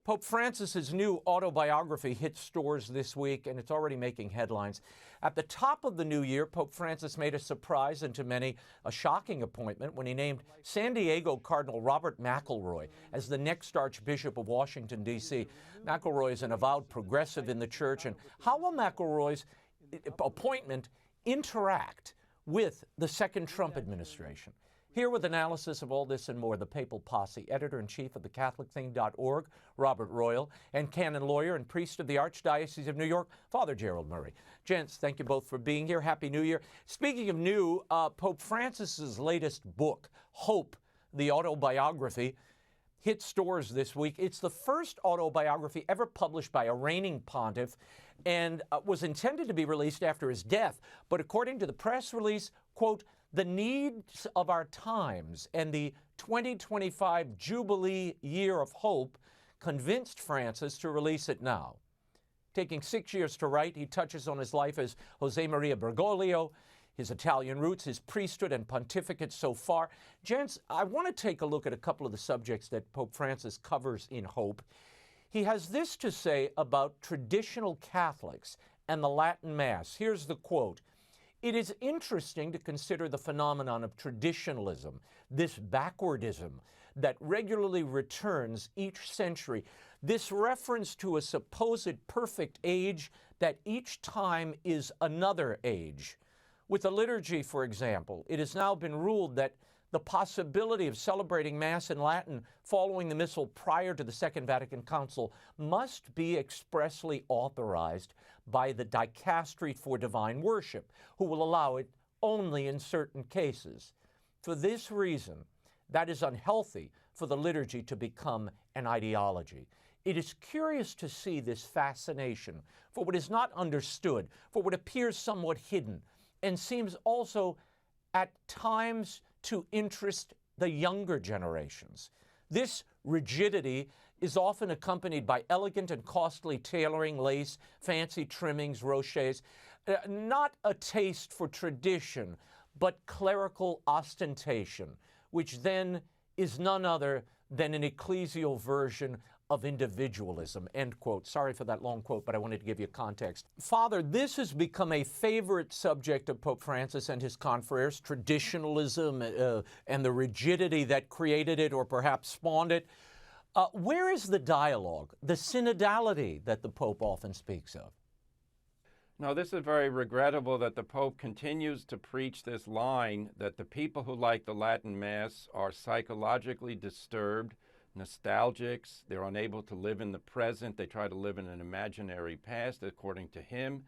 Pope Francis's new autobiography hits stores this week, and it's already making headlines. At the top of the new year, Pope Francis made a surprise and to many a shocking appointment when he named San Diego Cardinal Robert McElroy as the next Archbishop of Washington, D.C. McElroy is an avowed progressive in the church, and how will McElroy's appointment interact with the second Trump administration? Here with analysis of all this and more, the Papal Posse, editor-in-chief of thecatholicthing.org, Robert Royal, and canon lawyer and priest of the Archdiocese of New York, Father Gerald Murray. Gents, thank you both for being here. Happy New Year. Speaking of new, Pope Francis's latest book, Hope, the Autobiography, hit stores this week. It's the first autobiography ever published by a reigning pontiff and was intended to be released after his death. But according to the press release, quote, the needs of our times and the 2025 Jubilee Year of Hope convinced Francis to release it now. Taking 6 years to write, he touches on his life as Jose Maria Bergoglio, his Italian roots, his priesthood and pontificate so far. Gents, I want to take a look at a couple of the subjects that Pope Francis covers in Hope. He has this to say about traditional Catholics and the Latin Mass. Here's the quote. It is interesting to consider the phenomenon of traditionalism, this backwardism that regularly returns each century, this reference to a supposed perfect age that each time is another age. With the liturgy, for example, it has now been ruled that the possibility of celebrating Mass in Latin following the Missal prior to the Second Vatican Council must be expressly authorized by the Dicastery for Divine Worship, who will allow it only in certain cases. For this reason, that is unhealthy for the liturgy to become an ideology. It is curious to see this fascination for what is not understood, for what appears somewhat hidden, and seems also at times to interest the younger generations. This rigidity is often accompanied by elegant and costly tailoring, lace, fancy trimmings, rochets, not a taste for tradition, but clerical ostentation, which then is none other than an ecclesial version of individualism, end quote. Sorry for that long quote, but I wanted to give you context. Father, this has become a favorite subject of Pope Francis and his confreres, traditionalism and the rigidity that created it or perhaps spawned it. Where is the dialogue, the synodality that the Pope often speaks of? No, this is very regrettable that the Pope continues to preach this line that the people who like the Latin Mass are psychologically disturbed, nostalgics, they're unable to live in the present, they try to live in an imaginary past, according to him.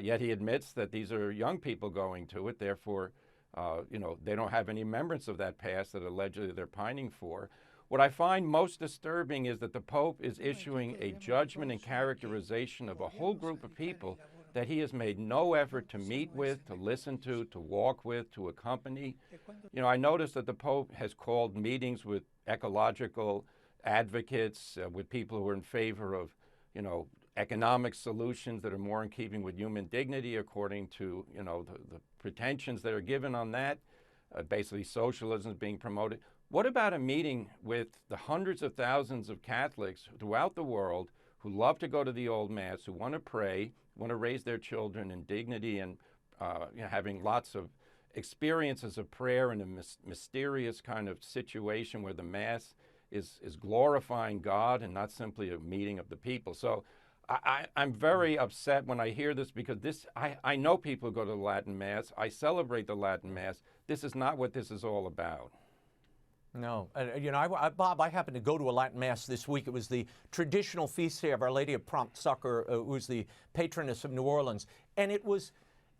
Yet he admits that these are young people going to it, therefore, they don't have any remembrance of that past that allegedly they're pining for. What I find most disturbing is that the Pope is issuing a judgment and characterization of a whole group of people that he has made no effort to meet with, to listen to walk with, to accompany. I noticed that the Pope has called meetings with ecological advocates, with people who are in favor of, economic solutions that are more in keeping with human dignity according to, the pretensions that are given on that. Basically, socialism is being promoted. What about a meeting with the hundreds of thousands of Catholics throughout the world who love to go to the old Mass, who want to pray, want to raise their children in dignity and having lots of experiences of prayer in a mysterious kind of situation where the Mass is glorifying God and not simply a meeting of the people. So I'm very upset when I hear this because I know people who go to the Latin Mass. I celebrate the Latin Mass. This is not what this is all about. No. Bob, I happened to go to a Latin Mass this week. It was the traditional feast day of Our Lady of Prompt Succor, who's the patroness of New Orleans. And it was,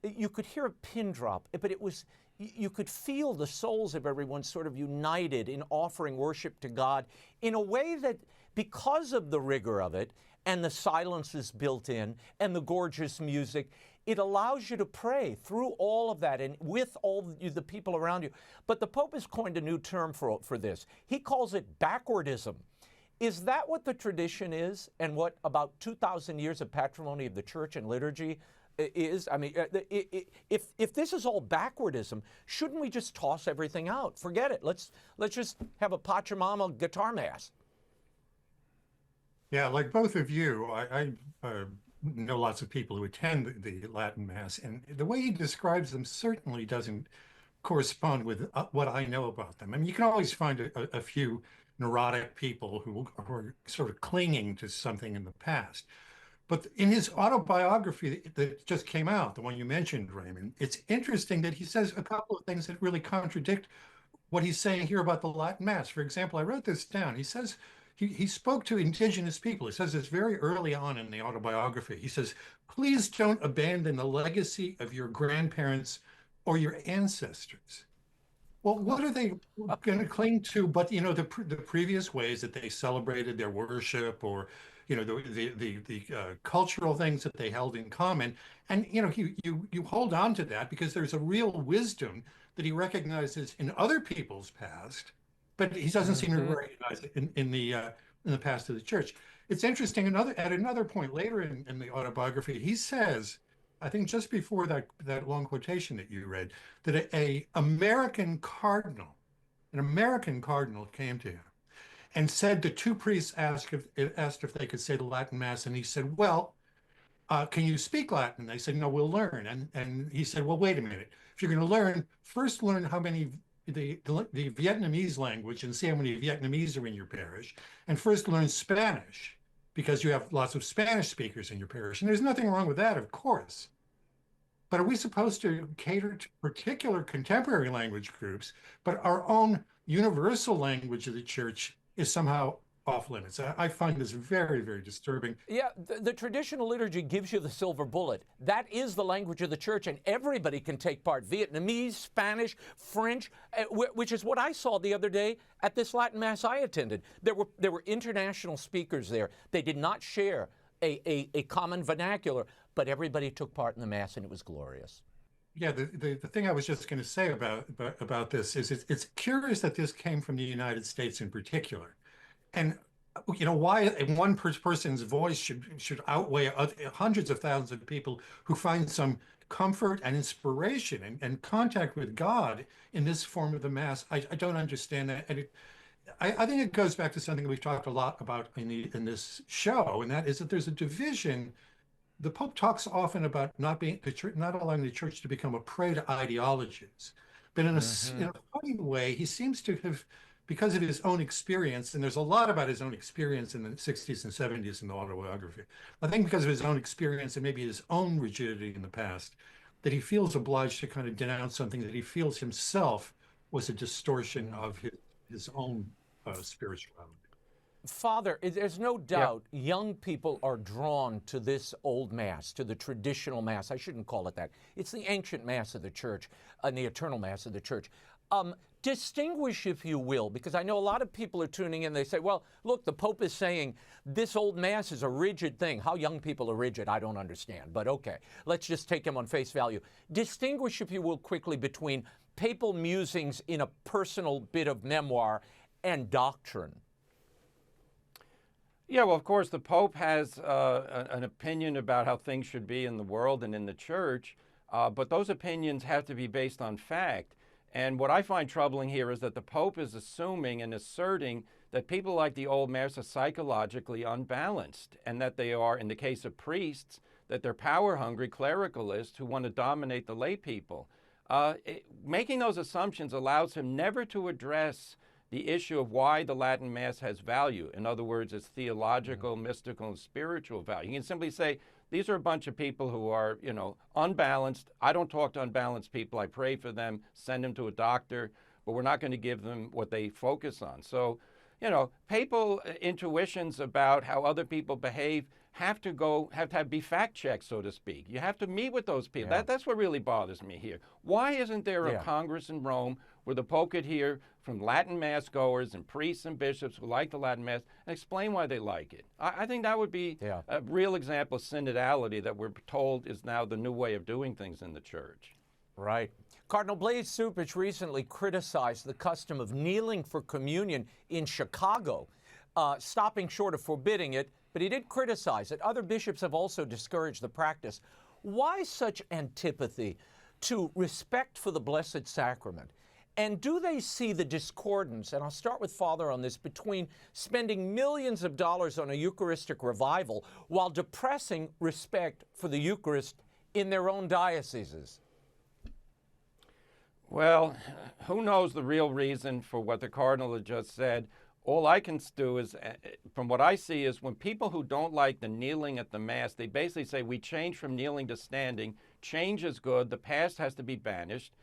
you could hear a pin drop, but it was, you could feel the souls of everyone sort of united in offering worship to God in a way that, because of the rigor of it, and the silences built in, and the gorgeous music, it allows you to pray through all of that and with all the people around you. But the Pope has coined a new term for this. He calls it backwardism. Is that what the tradition is, and what about 2,000 years of patrimony of the Church and liturgy is? I mean, if this is all backwardism, shouldn't we just toss everything out? Forget it. Let's just have a Pachamama guitar mass. Yeah, like both of you, I know lots of people who attend the Latin Mass, and the way he describes them certainly doesn't correspond with what I know about them. I mean, you can always find a few neurotic people who are sort of clinging to something in the past. But in his autobiography that just came out, the one you mentioned, Raymond, it's interesting that he says a couple of things that really contradict what he's saying here about the Latin Mass. For example, I wrote this down. He says he spoke to indigenous people. He says this very early on in the autobiography. He says, please don't abandon the legacy of your grandparents or your ancestors. Well, what are they going to cling to? But the previous ways that they celebrated their worship, or the cultural things that they held in common, and you hold on to that because there's a real wisdom that he recognizes in other people's past, but he doesn't seem to recognize it in the past of the church. It's interesting. At another point later in the autobiography, he says, I think just before that long quotation that you read, that an American cardinal came to him and said the two priests asked if they could say the Latin Mass, and he said, well, can you speak Latin? They said, no, we'll learn. And he said, well, wait a minute. If you're going to learn, first learn how many the Vietnamese language and see how many Vietnamese are in your parish, and first learn Spanish because you have lots of Spanish speakers in your parish. And there's nothing wrong with that, of course. But are we supposed to cater to particular contemporary language groups, but our own universal language of the church is somehow off limits? I find this very, very disturbing. Yeah, the traditional liturgy gives you the silver bullet. That is the language of the church, and everybody can take part. Vietnamese, Spanish, French, which is what I saw the other day at this Latin Mass I attended. There were international speakers there. They did not share a common vernacular, but everybody took part in the Mass, and it was glorious. Yeah, the thing I was just going to say about this is it's curious that this came from the United States in particular. And why one person's voice should outweigh hundreds of thousands of people who find some comfort and inspiration and contact with God in this form of the Mass. I don't understand that. And I think it goes back to something we've talked a lot about in this show, and that is that there's a division. The Pope talks often about not allowing the church to become a prey to ideologies, but in a funny way, he seems to have, because of his own experience, and there's a lot about his own experience in the 60s and 70s in the autobiography. I think because of his own experience and maybe his own rigidity in the past, that he feels obliged to kind of denounce something that he feels himself was a distortion of his own spirituality. Father, there's no doubt young people are drawn to this old Mass, to the traditional Mass. I shouldn't call it that. It's the ancient Mass of the Church and the eternal Mass of the Church. Distinguish, if you will, because I know a lot of people are tuning in. They say, well, look, the Pope is saying this old Mass is a rigid thing. How young people are rigid, I don't understand. But okay, let's just take him on face value. Distinguish, if you will, quickly between papal musings in a personal bit of memoir and doctrine. Yeah, well, of course, the Pope has an opinion about how things should be in the world and in the church, but those opinions have to be based on fact. And what I find troubling here is that the Pope is assuming and asserting that people like the old Mass are psychologically unbalanced, and that they are, in the case of priests, that they're power-hungry clericalists who want to dominate the lay people. Making those assumptions allows him never to address the issue of why the Latin Mass has value. In other words, its theological, mystical, and spiritual value. You can simply say, these are a bunch of people who are, unbalanced. I don't talk to unbalanced people. I pray for them, send them to a doctor, but we're not going to give them what they focus on. So, papal intuitions about how other people behave have to be fact checked, so to speak. You have to meet with those people. Yeah. That's what really bothers me here. Why isn't there a Congress in Rome where the Pope could hear from Latin Mass goers and priests and bishops who like the Latin Mass and explain why they like it? I think that would be a real example of synodality that we're told is now the new way of doing things in the church. Right. Cardinal Blase Cupich recently criticized the custom of kneeling for communion in Chicago, stopping short of forbidding it, but he did criticize it. Other bishops have also discouraged the practice. Why such antipathy to respect for the Blessed Sacrament And do they see the discordance, and I'll start with Father on this, between spending millions of dollars on a Eucharistic revival while depressing respect for the Eucharist in their own dioceses? Well, who knows the real reason for what the Cardinal had just said? All I can do is, from what I see, is when people who don't like the kneeling at the Mass, they basically say, we change from kneeling to standing. Change is good. The past has to be banished.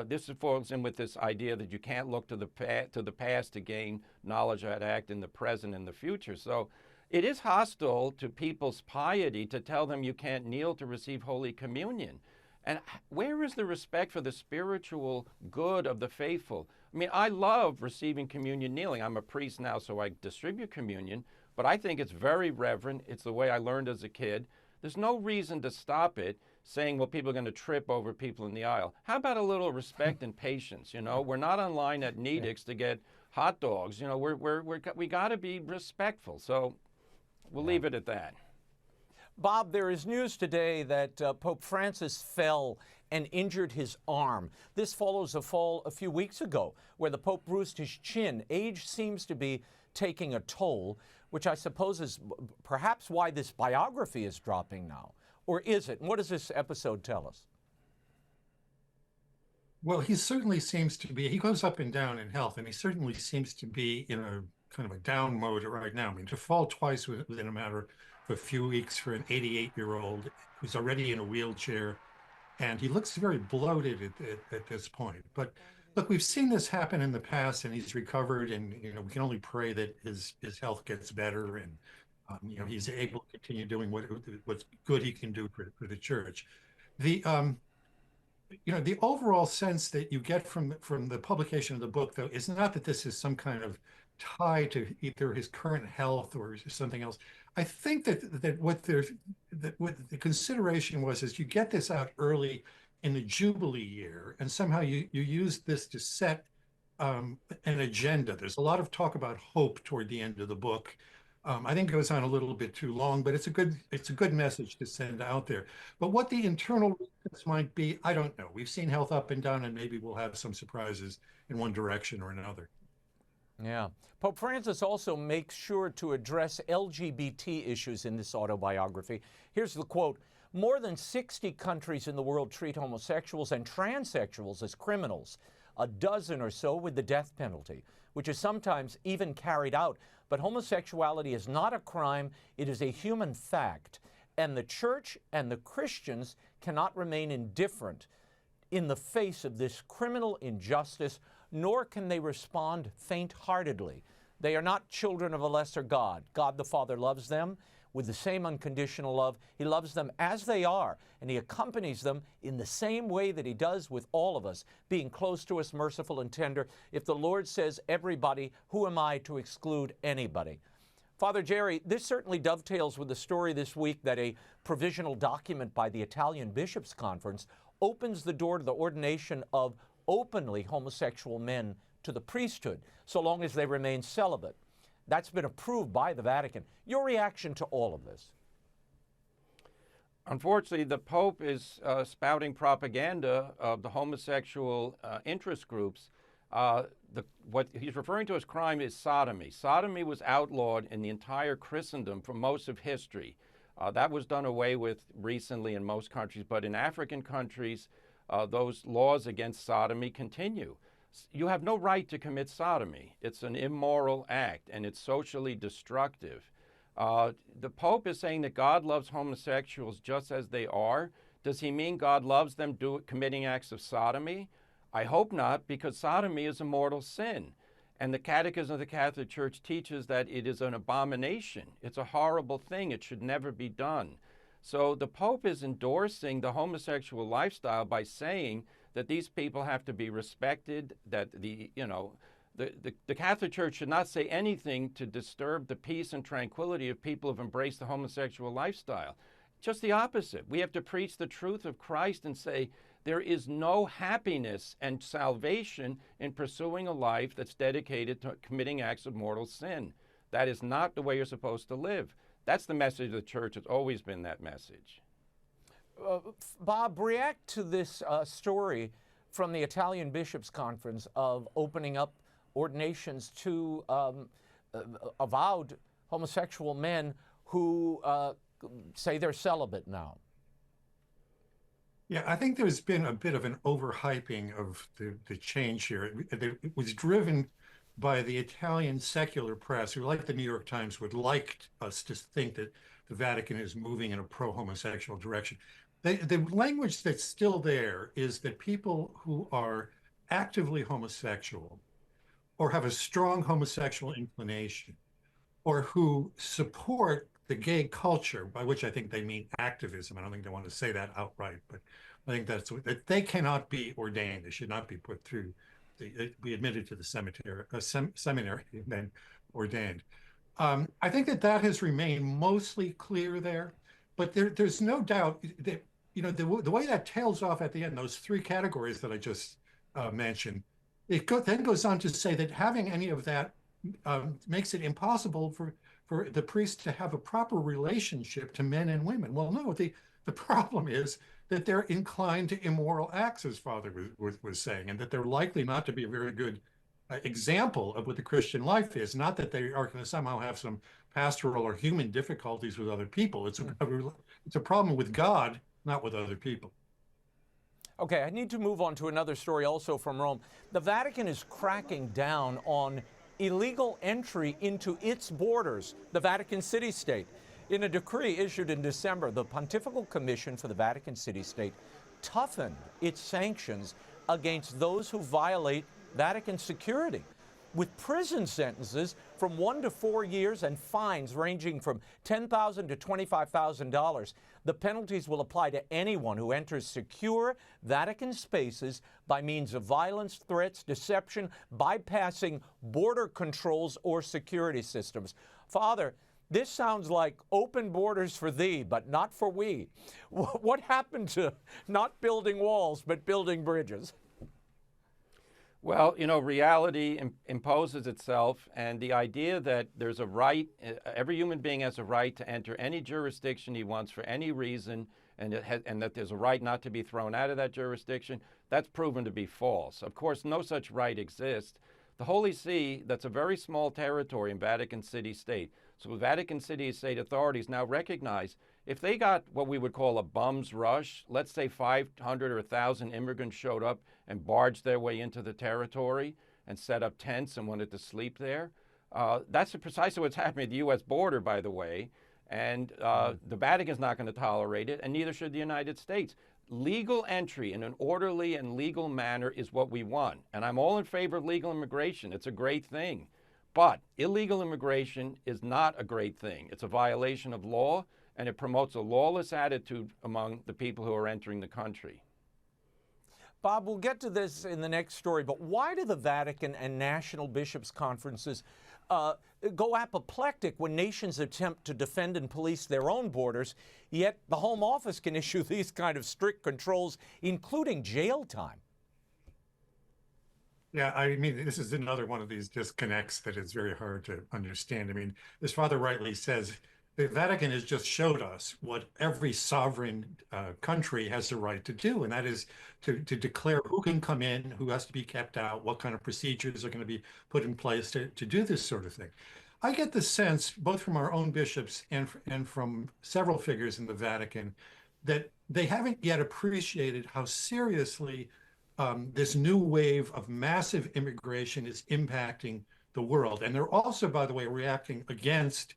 This falls in with this idea that you can't look to the past to gain knowledge how to act in the present and the future. So it is hostile to people's piety to tell them you can't kneel to receive Holy Communion. And where is the respect for the spiritual good of the faithful? I mean, I love receiving communion kneeling. I'm a priest now, so I distribute communion, but I think it's very reverent. It's the way I learned as a kid. There's no reason to stop it, saying, well, people are going to trip over people in the aisle. How about a little respect and patience? You know, we're not online at Nedick's to get hot dogs. You know, we got to be respectful. So we'll leave it at that. Bob, there is news today that Pope Francis fell and injured his arm. This follows a fall a few weeks ago where the Pope bruised his chin. Age seems to be taking a toll, which I suppose is perhaps why this biography is dropping now. Or is it? And what does this episode tell us? Well, he certainly seems to be, he goes up and down in health, and he certainly seems to be in a kind of a down mode right now. I mean, to fall twice within a matter of a few weeks for an 88-year-old who's already in a wheelchair, and he looks very bloated at this point. But look, we've seen this happen in the past, and he's recovered, and we can only pray that his health gets better, and he's able to continue doing what's good he can do for the church. The overall sense that you get from the publication of the book, though, is not that this is some kind of tie to either his current health or something else. I think that what the consideration was is you get this out early in the Jubilee year, and somehow you use this to set an agenda. There's a lot of talk about hope toward the end of the book. I think it goes on a little bit too long, but it's a good message to send out there. But what the internal reasons might be, I don't know. We've seen health up and down, and maybe we'll have some surprises in one direction or another. Yeah. Pope Francis also makes sure to address LGBT issues in this autobiography. Here's the quote: "More than 60 countries in the world treat homosexuals and transsexuals as criminals, a dozen or so with the death penalty, which is sometimes even carried out. But homosexuality is not a crime, it is a human fact. And the Church and the Christians cannot remain indifferent in the face of this criminal injustice, nor can they respond faint-heartedly. They are not children of a lesser God. God the Father loves them with the same unconditional love. He loves them as they are, and he accompanies them in the same way that he does with all of us, being close to us, merciful and tender. If the Lord says everybody, who am I to exclude anybody?" Father Jerry, this certainly dovetails with the story this week that a provisional document by the Italian Bishops' Conference opens the door to the ordination of openly homosexual men to the priesthood, so long as they remain celibate. That's been approved by the Vatican. Your reaction to all of this? Unfortunately, the Pope is spouting propaganda of the homosexual interest groups. What he's referring to as crime is sodomy. Sodomy was outlawed in the entire Christendom for most of history. That was done away with recently in most countries, but in African countries, those laws against sodomy continue. You have no right to commit sodomy. It's an immoral act, and it's socially destructive. The Pope is saying that God loves homosexuals just as they are. Does he mean God loves them committing acts of sodomy? I hope not, because sodomy is a mortal sin. And the Catechism of the Catholic Church teaches that it is an abomination. It's a horrible thing. It should never be done. So the Pope is endorsing the homosexual lifestyle by saying that these people have to be respected, that the Catholic Church should not say anything to disturb the peace and tranquility of people who've embraced the homosexual lifestyle. Just the opposite. We have to preach the truth of Christ and say there is no happiness and salvation in pursuing a life that's dedicated to committing acts of mortal sin. That is not the way you're supposed to live. That's the message of the Church. It's always been that message. Bob, react to this story from the Italian Bishops' Conference of opening up ordinations to avowed homosexual men who say they're celibate now? Yeah, I think there's been a bit of an overhyping of the change here. It was driven by the Italian secular press, who, like the New York Times, would like us to think that the Vatican is moving in a pro-homosexual direction. The language that's still there is that people who are actively homosexual or have a strong homosexual inclination or who support the gay culture, by which I think they mean activism. I don't think they want to say that outright, but I think that's that they cannot be ordained. They should not be put through, be admitted to the seminary and then ordained. I think that has remained mostly clear there, but there's no doubt that, you know, the way that tails off at the end, those three categories that I just mentioned, then goes on to say that having any of that makes it impossible for the priest to have a proper relationship to men and women. Well, no, the problem is that they're inclined to immoral acts, as Father was saying, and that they're likely not to be a very good example of what the Christian life is. Not that they are going to somehow have some pastoral or human difficulties with other people. It's a problem with God, not with other people. Okay, I need to move on to another story also from Rome. The Vatican is cracking down on illegal entry into its borders, the Vatican city-state. In a decree issued in December, the Pontifical Commission for the Vatican City-State toughened its sanctions against those who violate Vatican security, with prison sentences from 1 to 4 years and fines ranging from $10,000 to $25,000. The penalties will apply to anyone who enters secure Vatican spaces by means of violence, threats, deception, bypassing border controls or security systems. Father, this sounds like open borders for thee, but not for we. What happened to not building walls, but building bridges? Well, you know, reality imposes itself, and the idea that there's a right, every human being has a right to enter any jurisdiction he wants for any reason, and that there's a right not to be thrown out of that jurisdiction, that's proven to be false. Of course, no such right exists. The Holy See, that's a very small territory in Vatican City-State. So the Vatican City-State authorities now recognize if they got what we would call a bum's rush, let's say 500 or 1,000 immigrants showed up and barged their way into the territory and set up tents and wanted to sleep there. That's precisely what's happening at the U.S. border, by the way. And the Vatican's not going to tolerate it, and neither should the United States. Legal entry in an orderly and legal manner is what we want. And I'm all in favor of legal immigration. It's a great thing. But illegal immigration is not a great thing. It's a violation of law, and it promotes a lawless attitude among the people who are entering the country. Bob, we'll get to this in the next story, but why do the Vatican and national bishops' conferences go apoplectic when nations attempt to defend and police their own borders, yet the Home Office can issue these kind of strict controls, including jail time? Yeah, I mean, this is another one of these disconnects that is very hard to understand. I mean, as Father rightly says, the Vatican has just showed us what every sovereign country has the right to do, and that is to declare who can come in, who has to be kept out, what kind of procedures are going to be put in place to do this sort of thing. I get the sense, both from our own bishops and from several figures in the Vatican, that they haven't yet appreciated how seriously this new wave of massive immigration is impacting the world. And they're also, by the way, reacting against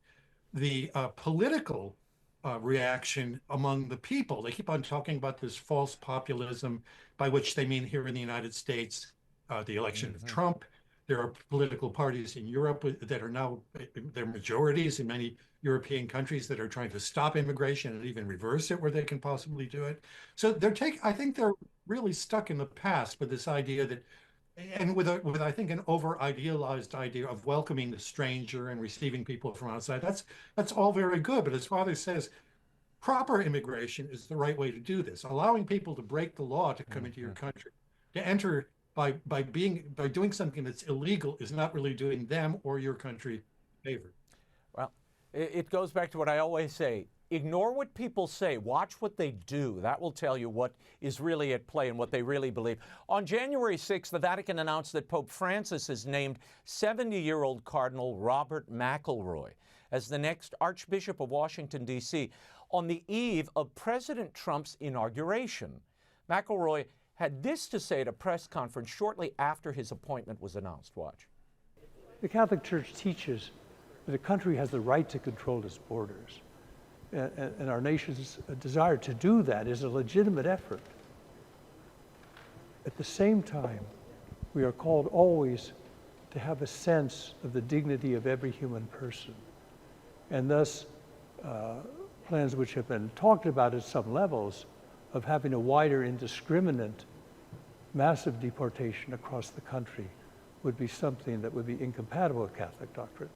the political reaction among the people. They keep on talking about this false populism, by which they mean here in the United States, the election of Trump. There are political parties in Europe that are now, they're majorities in many European countries that are trying to stop immigration and even reverse it where they can possibly do it. So I think they're really stuck in the past with this idea that, and with I think an over-idealized idea of welcoming the stranger and receiving people from outside. That's all very good, but as Father says, proper immigration is the right way to do this. Allowing people to break the law to come into your country, to enter by doing something that's illegal, is not really doing them or your country a favor. Well, it goes back to what I always say. Ignore what people say. Watch what they do. That will tell you what is really at play and what they really believe. On January 6th, the Vatican announced that Pope Francis has named 70-year-old Cardinal Robert McElroy as the next Archbishop of Washington, D.C., on the eve of President Trump's inauguration. McElroy had this to say at a press conference shortly after his appointment was announced. Watch. The Catholic Church teaches that a country has the right to control its borders. And our nation's desire to do that is a legitimate effort. At the same time, we are called always to have a sense of the dignity of every human person. And thus, plans which have been talked about at some levels of having a wider, indiscriminate, massive deportation across the country would be something that would be incompatible with Catholic doctrine.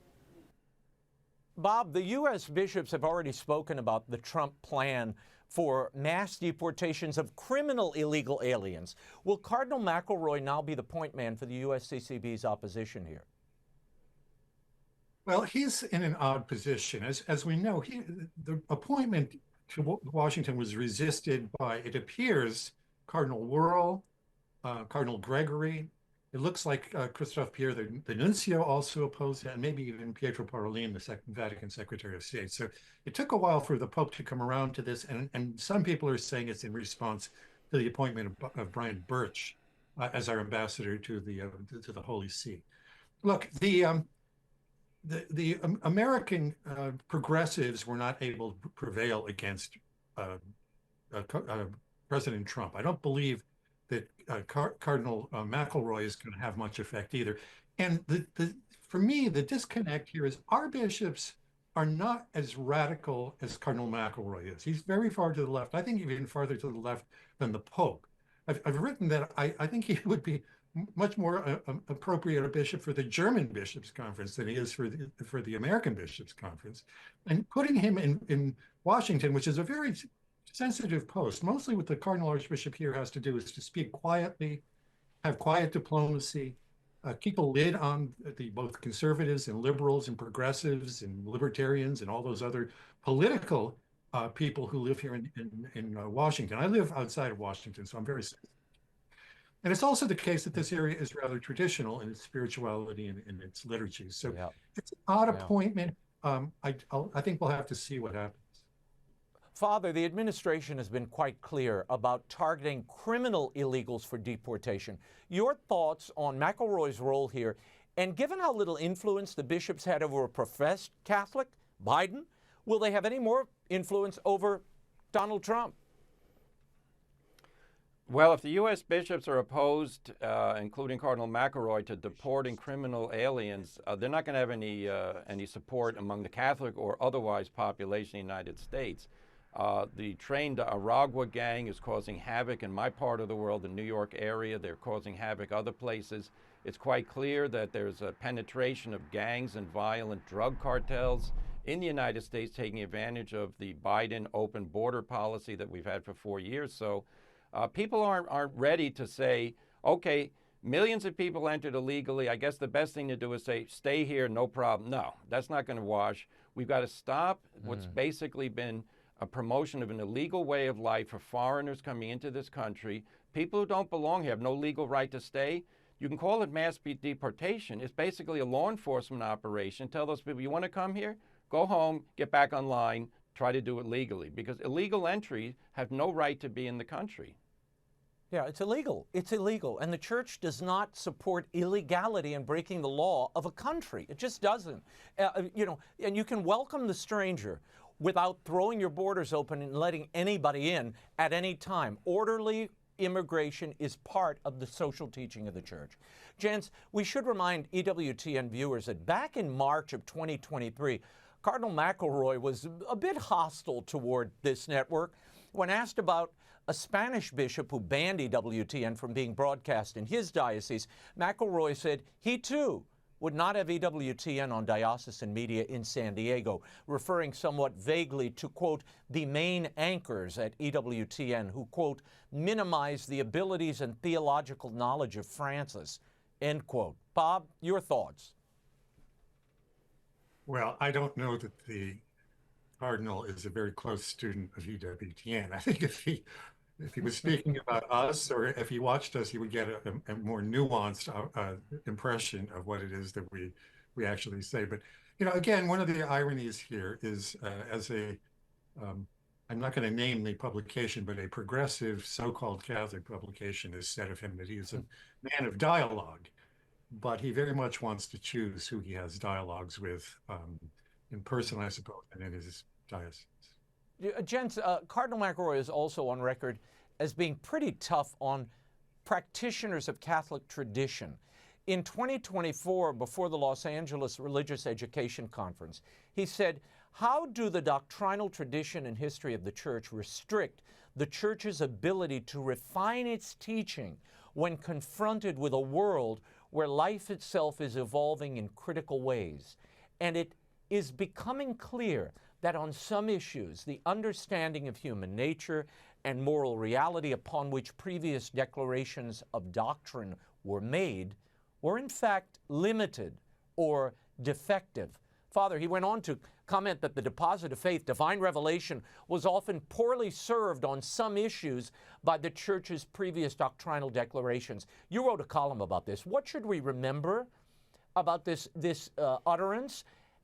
Bob, the U.S. bishops have already spoken about the Trump plan for mass deportations of criminal illegal aliens. Will Cardinal McElroy now be the point man for the USCCB's opposition here? Well, he's in an odd position. As we know, the appointment to Washington was resisted by, it appears, Cardinal Wuerl, Cardinal Gregory. It looks like Christophe Pierre, the nuncio, also opposed it, and maybe even Pietro Parolin, the Vatican Secretary of State. So it took a while for the Pope to come around to this, and some people are saying it's in response to the appointment of Brian Birch as our ambassador to the Holy See. Look, the American progressives were not able to prevail against President Trump. I don't believe that Cardinal McElroy is going to have much effect either. And for me, the disconnect here is our bishops are not as radical as Cardinal McElroy is. He's very far to the left. I think even farther to the left than the Pope. I've written that I think he would be much more appropriate a bishop for the German Bishops' Conference than he is for the American Bishops' Conference. And putting him in Washington, which is a very sensitive post, mostly what the Cardinal Archbishop here has to do is to speak quietly, have quiet diplomacy, keep a lid on both conservatives and liberals and progressives and libertarians and all those other political people who live here in Washington. I live outside of Washington, so I'm very sensitive. And it's also the case that this area is rather traditional in its spirituality and in its liturgies. So it's an odd appointment. I think we'll have to see what happens. Father, the administration has been quite clear about targeting criminal illegals for deportation. Your thoughts on McElroy's role here, and given how little influence the bishops had over a professed Catholic, Biden, will they have any more influence over Donald Trump? Well, if the U.S. bishops are opposed, including Cardinal McElroy, to deporting criminal aliens, they're not going to have any support among the Catholic or otherwise population of the United States. The trained Aragua gang is causing havoc in my part of the world, the New York area. They're causing havoc other places. It's quite clear that there's a penetration of gangs and violent drug cartels in the United States, taking advantage of the Biden open border policy that we've had for 4 years. So people aren't ready to say, okay, millions of people entered illegally. I guess the best thing to do is say, stay here, no problem. No, that's not going to wash. We've got to stop what's basically been a promotion of an illegal way of life for foreigners coming into this country. People who don't belong here have no legal right to stay. You can call it mass deportation. It's basically a law enforcement operation. Tell those people, you want to come here? Go home, get back online, try to do it legally. Because illegal entry have no right to be in the country. Yeah, it's illegal. It's illegal. And the church does not support illegality and breaking the law of a country. It just doesn't. And you can welcome the stranger without throwing your borders open and letting anybody in at any time. Orderly immigration is part of the social teaching of the church. Gents, we should remind EWTN viewers that back in March of 2023, Cardinal McElroy was a bit hostile toward this network. When asked about a Spanish bishop who banned EWTN from being broadcast in his diocese, McElroy said he too would not have EWTN on diocesan media in San Diego, referring somewhat vaguely to, quote, the main anchors at EWTN who, quote, minimize the abilities and theological knowledge of Francis, end quote. Bob, your thoughts? Well, I don't know that the Cardinal is a very close student of EWTN. I think if he was speaking about us, or if he watched us, he would get a more nuanced impression of what it is that we actually say. But again, one of the ironies here is I'm not going to name the publication, but a progressive so-called Catholic publication has said of him that he is a man of dialogue, but he very much wants to choose who he has dialogues with in person, I suppose, and in his diocese. Gents, Cardinal McElroy is also on record as being pretty tough on practitioners of Catholic tradition. In 2024, before the Los Angeles Religious Education Conference, he said, "How do the doctrinal tradition and history of the Church restrict the Church's ability to refine its teaching when confronted with a world where life itself is evolving in critical ways? And it is becoming clear that on some issues, the understanding of human nature and moral reality upon which previous declarations of doctrine were made were in fact limited or defective." Father, he went on to comment that the deposit of faith, divine revelation, was often poorly served on some issues by the Church's previous doctrinal declarations. You wrote a column about this. What should we remember about this utterance,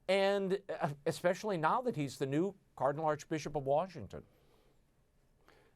and especially now that he's the new Cardinal Archbishop of Washington?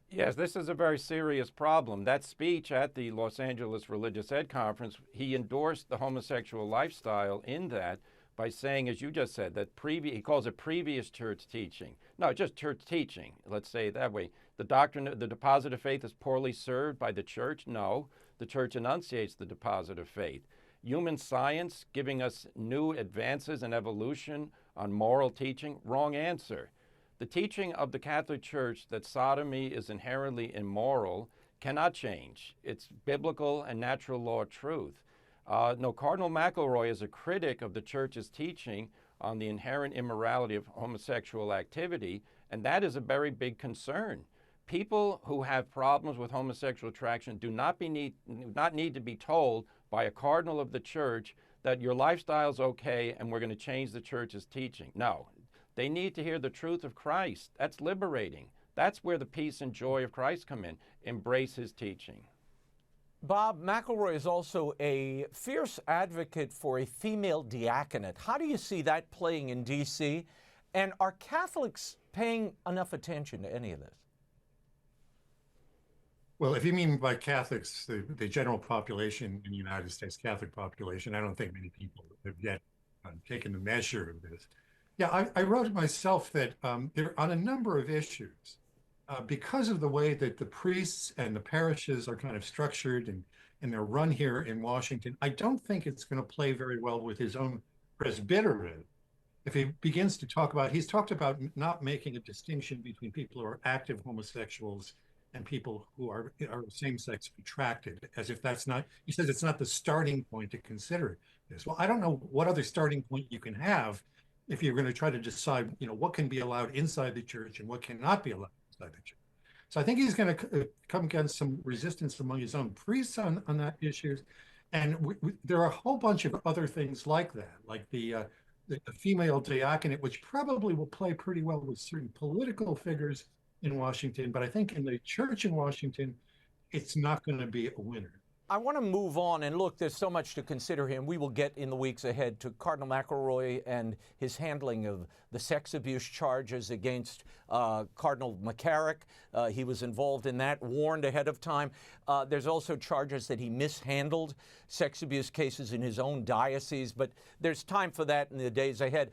Yes, this is a very serious problem. That speech at the Los Angeles Religious Ed Conference, he endorsed the homosexual lifestyle in that by saying, as you just said, that he calls it previous church teaching. No, just church teaching, let's say it that way. The doctrine, the deposit of faith is poorly served by the Church? No, the Church enunciates the deposit of faith. Human science giving us new advances in evolution on moral teaching? Wrong answer. The teaching of the Catholic Church that sodomy is inherently immoral cannot change. It's biblical and natural law truth. No, Cardinal McElroy is a critic of the Church's teaching on the inherent immorality of homosexual activity, and that is a very big concern. People who have problems with homosexual attraction do not need to be told by a cardinal of the Church that your lifestyle's okay and we're going to change the Church's teaching. No, they need to hear the truth of Christ. That's liberating. That's where the peace and joy of Christ come in. Embrace his teaching. Bob, McElroy is also a fierce advocate for a female diaconate. How do you see that playing in D.C.? And are Catholics paying enough attention to any of this? Well, if you mean by Catholics, the general population in the United States, Catholic population, I don't think many people have yet taken the measure of this. Yeah, I wrote it myself that there on a number of issues, because of the way that the priests and the parishes are kind of structured and they're run here in Washington, I don't think it's going to play very well with his own presbyterate. If he begins to talk about, he's talked about not making a distinction between people who are active homosexuals and people who are same-sex attracted, as if that's not, he says it's not the starting point to consider this. Well, I don't know what other starting point you can have if you're going to try to decide, what can be allowed inside the Church and what cannot be allowed inside the Church. So I think he's going to come against some resistance among his own priests on that issues. And there are a whole bunch of other things like that, like the female diaconate, which probably will play pretty well with certain political figures in Washington. But I think in the Church in Washington, it's not going to be a winner. I want to move on, and look, there's so much to consider here, and we will get in the weeks ahead to Cardinal McElroy and his handling of the sex abuse charges against Cardinal McCarrick. He was involved in that, warned ahead of time. There's also charges that he mishandled sex abuse cases in his own diocese, but there's time for that in the days ahead.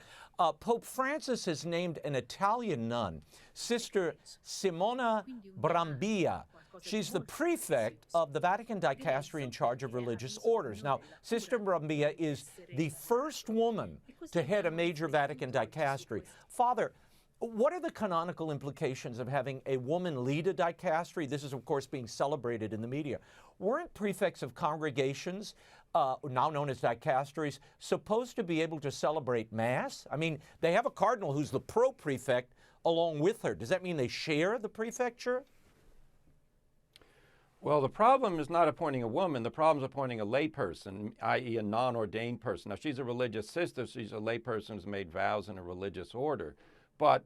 Pope Francis has named an Italian nun, Sister Simona Brambilla. She's the prefect of the Vatican dicastery in charge of religious orders. Now, Sister Brambilla is the first woman to head a major Vatican dicastery. Father, what are the canonical implications of having a woman lead a dicastery? This is, of course, being celebrated in the media. Weren't prefects of congregations, now known as dicasteries, supposed to be able to celebrate Mass? I mean, they have a cardinal who's the pro-prefect along with her. Does that mean they share the prefecture? Well, the problem is not appointing a woman. The problem is appointing a layperson, i.e. a non-ordained person. Now, she's a religious sister. She's a layperson who's made vows in a religious order. But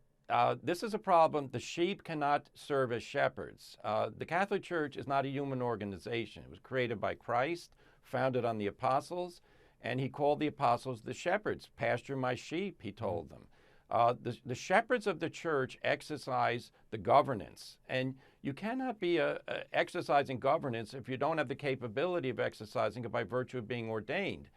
this is a problem. The sheep cannot serve as shepherds. The Catholic Church is not a human organization. It was created by Christ, founded on the apostles, and he called the apostles the shepherds. Pasture my sheep, he told them. The shepherds of the church exercise the governance, and you cannot be exercising governance if you don't have the capability of exercising it by virtue of being ordained.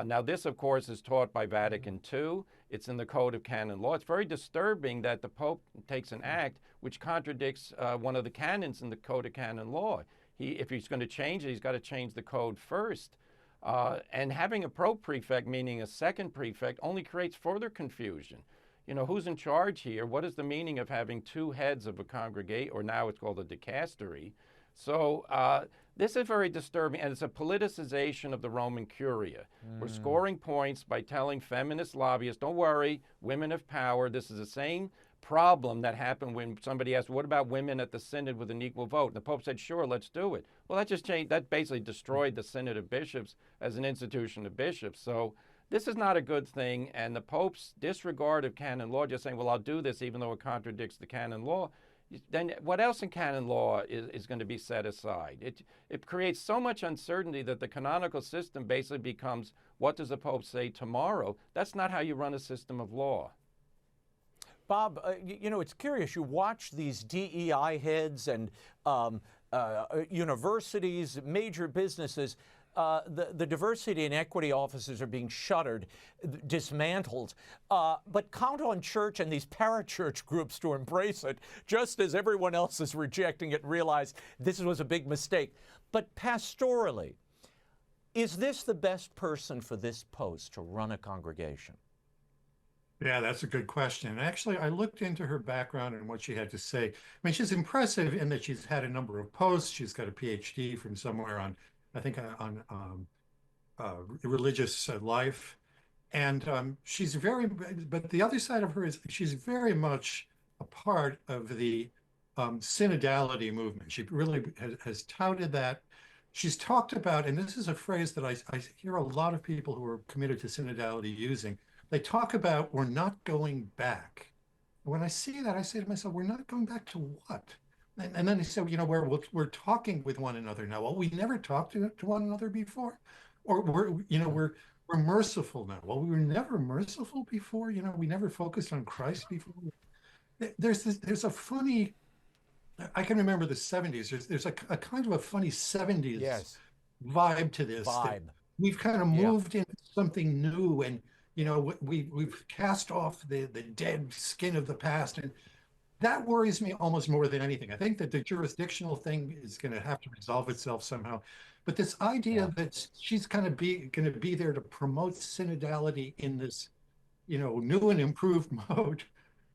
Now, this, of course, is taught by Vatican II. It's in the Code of Canon Law. It's very disturbing that the Pope takes an act which contradicts one of the canons in the Code of Canon Law. If he's going to change it, he's got to change the code first. And having a pro-prefect, meaning a second prefect, only creates further confusion. You know, who's in charge here? What is the meaning of having two heads of a congregate, or now it's called a dicastery? So this is very disturbing, and it's a politicization of the Roman Curia. We're scoring points by telling feminist lobbyists, don't worry, women have power. This is the same problem that happened when somebody asked, what about women at the synod with an equal vote? And the Pope said, sure, let's do it. Well, that just changed, that basically destroyed the Synod of Bishops as an institution of bishops. So this is not a good thing, and the Pope's disregard of canon law, just saying, well, I'll do this even though it contradicts the canon law, then what else in canon law is going to be set aside? It creates so much uncertainty that the canonical system basically becomes, what does the Pope say tomorrow? That's not how you run a system of law. Bob, you know, it's curious. You watch these DEI heads and universities, major businesses. The diversity and equity offices are being shuttered, dismantled, but count on church and these parachurch groups to embrace it, just as everyone else is rejecting it and realize this was a big mistake. But pastorally, is this the best person for this post to run a congregation? Yeah, that's a good question. Actually, I looked into her background and what she had to say. I mean, she's impressive in that she's had a number of posts. She's got a PhD from somewhere on, I think, on religious life. And she's but the other side of her is she's very much a part of the synodality movement. She really has touted that. She's talked about, and this is a phrase that I hear a lot of people who are committed to synodality using. They talk about, we're not going back. When I see that, I say to myself, we're not going back to what? And then they say, you know, we're talking with one another now. Well, we never talked to one another before. Or we're merciful now. Well, we were never merciful before. You know, we never focused on Christ before. There's a funny, I can remember the 70s. There's a kind of a funny 70s vibe to this. We've kind of moved into something new, and you know, we've cast off the dead skin of the past, and that worries me almost more than anything. I think that the jurisdictional thing is going to have to resolve itself somehow, but this idea that she's kind of going to be there to promote synodality in this, you know, new and improved mode,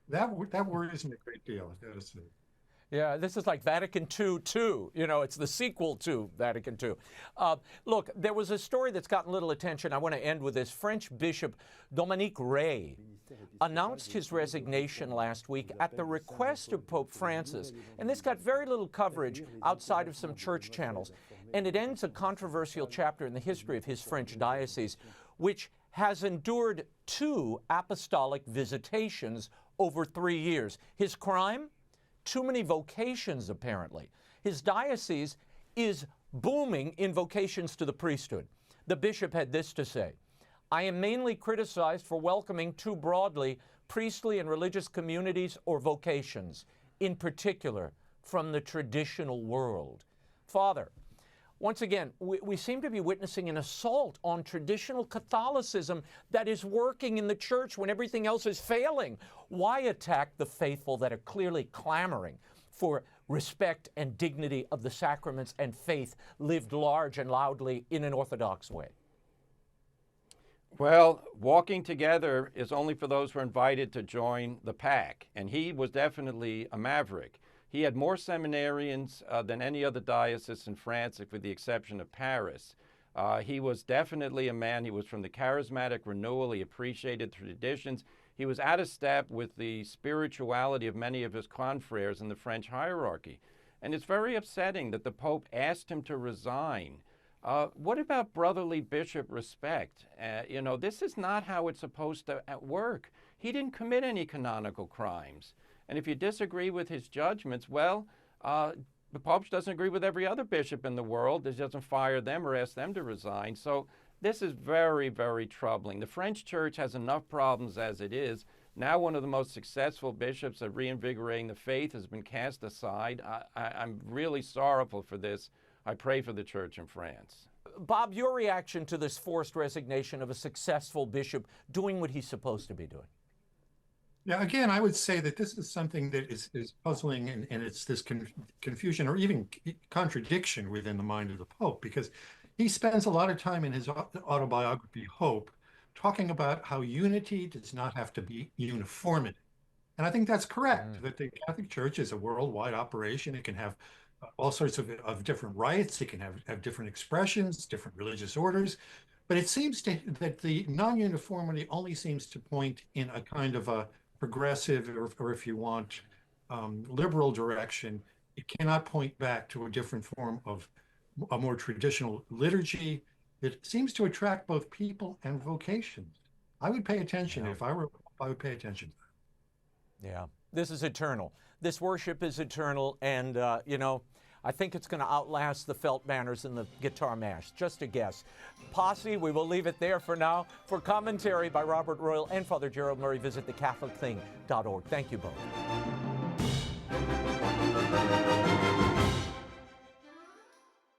that worries me a great deal. I've got to say. Yeah, this is like Vatican II too. You know, it's the sequel to Vatican II. Look, there was a story that's gotten little attention. I want to end with this. French Bishop Dominique Rey announced his resignation last week at the request of Pope Francis. And this got very little coverage outside of some church channels. And it ends a controversial chapter in the history of his French diocese, which has endured 2 apostolic visitations over 3 years. His crime? Too many vocations, apparently. His diocese is booming in vocations to the priesthood. The bishop had this to say: I am mainly criticized for welcoming too broadly priestly and religious communities or vocations, in particular from the traditional world. Father, once again, we seem to be witnessing an assault on traditional Catholicism that is working in the church when everything else is failing. Why attack the faithful that are clearly clamoring for respect and dignity of the sacraments and faith lived large and loudly in an orthodox way? Well, walking together is only for those who are invited to join the pack, and he was definitely a maverick. He had more seminarians than any other diocese in France, with the exception of Paris. He was definitely a man. He was from the charismatic renewal. He appreciated traditions. He was out of step with the spirituality of many of his confreres in the French hierarchy. And it's very upsetting that the Pope asked him to resign. What about brotherly bishop respect? You know, this is not how it's supposed to work. He didn't commit any canonical crimes. And if you disagree with his judgments, well, the Pope doesn't agree with every other bishop in the world. He doesn't fire them or ask them to resign. So this is very, very troubling. The French Church has enough problems as it is. Now one of the most successful bishops at reinvigorating the faith has been cast aside. I'm really sorrowful for this. I pray for the Church in France. Bob, your reaction to this forced resignation of a successful bishop doing what he's supposed to be doing? Yeah, again, I would say that this is something that is puzzling, and it's this confusion or even contradiction within the mind of the Pope, because he spends a lot of time in his autobiography, Hope, talking about how unity does not have to be uniformity. And I think that's correct, that the Catholic Church is a worldwide operation. It can have all sorts of different rites. It can have different expressions, different religious orders. But it seems that the non-uniformity only seems to point in a kind of a progressive, or if you want, liberal direction. It cannot point back to a different form of a more traditional liturgy that seems to attract both people and vocations. I would pay attention. If I were, I would pay attention to that. Yeah, this is eternal. This worship is eternal, and you know, I think it's going to outlast the felt banners and the guitar mash. Just a guess. Posse, we will leave it there for now. For commentary by Robert Royal and Father Gerald Murray, visit thecatholicthing.org. Thank you both.